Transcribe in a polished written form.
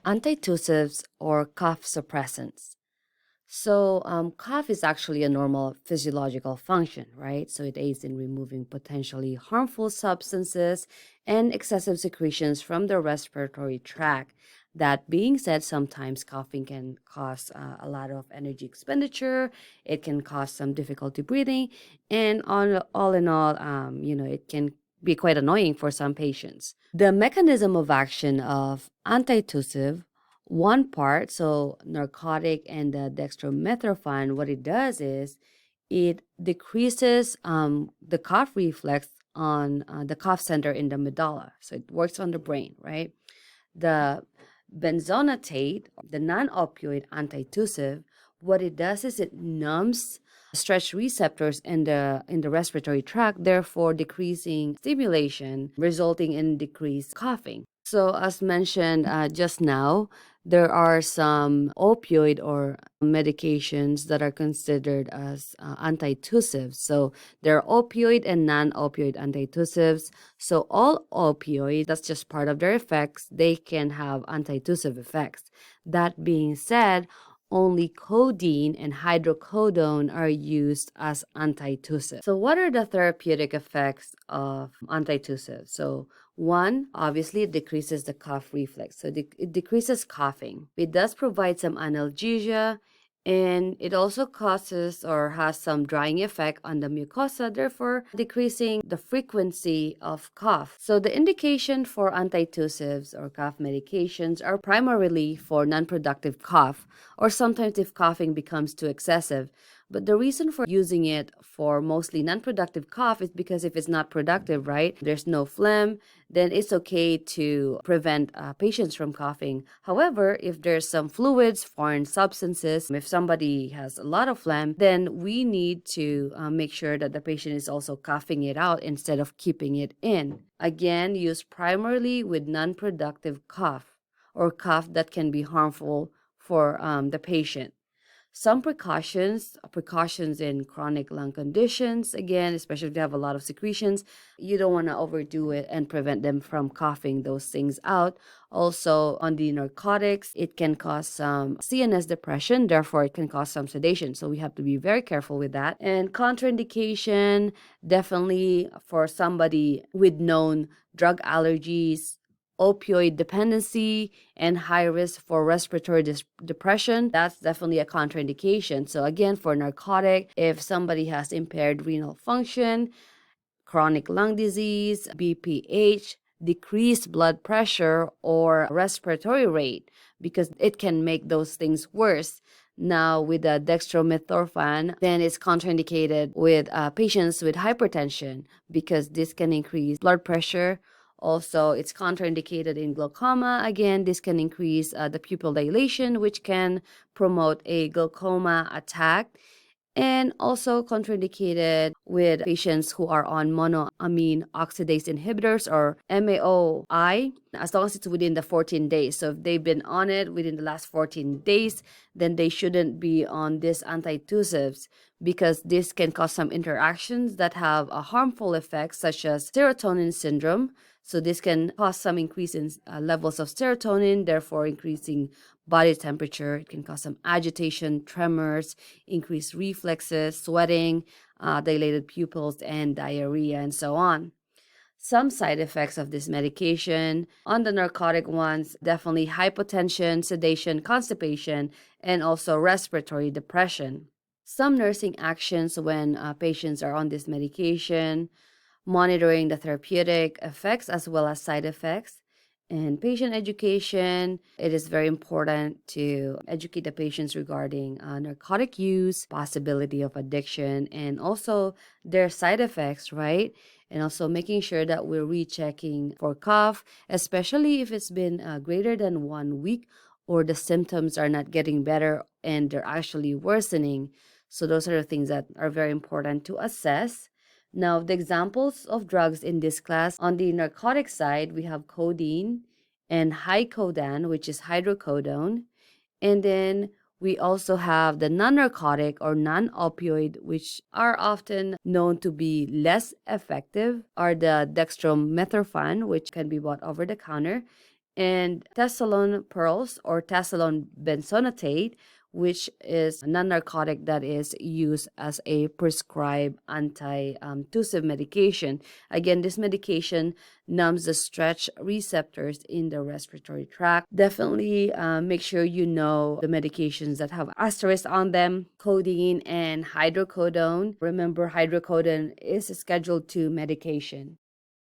Antitussives or cough suppressants. Cough is actually a normal physiological function, right? So, it aids in removing potentially harmful substances and excessive secretions from the respiratory tract. That being said, sometimes coughing can cause a lot of energy expenditure. It can cause some difficulty breathing, and all in all, it can be quite annoying for some patients. The mechanism of action of antitussive one part, so narcotic and the dextromethorphan, what it does is it decreases the cough reflex on the cough center in the medulla. So it works on the brain, right? The benzonatate, the non-opioid antitussive, what it does is it numbs stretch receptors in the respiratory tract, therefore decreasing stimulation, resulting in decreased coughing. So, as mentioned just now, there are some opioid or medications that are considered as antitussives. So, there are opioid and non-opioid antitussives. So all opioids, that's just part of their effects, they can have antitussive effects. That being said, only codeine and hydrocodone are used as antitussive. So what are the therapeutic effects of antitussive? So one, obviously, it decreases the cough reflex. So it decreases coughing. It does provide some analgesia, and it also causes or has some drying effect on the mucosa, therefore decreasing the frequency of cough. So the indication for antitussives or cough medications are primarily for non-productive cough, or sometimes if coughing becomes too excessive. But the reason for using it for mostly non-productive cough is because if it's not productive, right, there's no phlegm, then it's okay to prevent patients from coughing. However, if there's some fluids, foreign substances, if somebody has a lot of phlegm, then we need to make sure that the patient is also coughing it out instead of keeping it in. Again, used primarily with non-productive cough or cough that can be harmful for the patient. Some precautions in chronic lung conditions, again, especially if they have a lot of secretions, you don't want to overdo it and prevent them from coughing those things out. Also, on the narcotics, it can cause some CNS depression, therefore, it can cause some sedation. So, we have to be very careful with that. And contraindication, definitely for somebody with known drug allergies, opioid dependency, and high risk for respiratory depression, that's definitely a contraindication. So, again, for narcotic, if somebody has impaired renal function, chronic lung disease, BPH, decreased blood pressure, or respiratory rate, because it can make those things worse. Now, with the dextromethorphan, then it's contraindicated with patients with hypertension because this can increase blood pressure. Also, it's contraindicated in glaucoma. Again, this can increase the pupil dilation, which can promote a glaucoma attack, and also contraindicated with patients who are on monoamine oxidase inhibitors or MAOI, as long as it's within the 14 days. So if they've been on it within the last 14 days, then they shouldn't be on this antitussives because this can cause some interactions that have a harmful effects such as serotonin syndrome. So this can cause some increase in levels of serotonin, therefore increasing body temperature. It can cause some agitation, tremors, increased reflexes, sweating, dilated pupils, and diarrhea, and so on. Some side effects of this medication on the narcotic ones, definitely hypotension, sedation, constipation, and also respiratory depression. Some nursing actions when patients are on this medication, monitoring the therapeutic effects as well as side effects. And patient education, it is very important to educate the patients regarding narcotic use, possibility of addiction, and also their side effects, right? And also making sure that we're rechecking for cough, especially if it's been greater than 1 week or the symptoms are not getting better and they're actually worsening. So, those are the things that are very important to assess. Now, the examples of drugs in this class, on the narcotic side, we have codeine and hydrocodone, which is hydrocodone. And then we also have the non-narcotic or non-opioid, which are often known to be less effective, are the dextromethorphan, which can be bought over the counter. And testosterone pearls or testosterone benzonatate, which is a non-narcotic that is used as a prescribed anti-tussive medication. Again, this medication numbs the stretch receptors in the respiratory tract. Definitely make sure you know the medications that have asterisks on them: codeine and hydrocodone. Remember, hydrocodone is a Schedule 2 medication.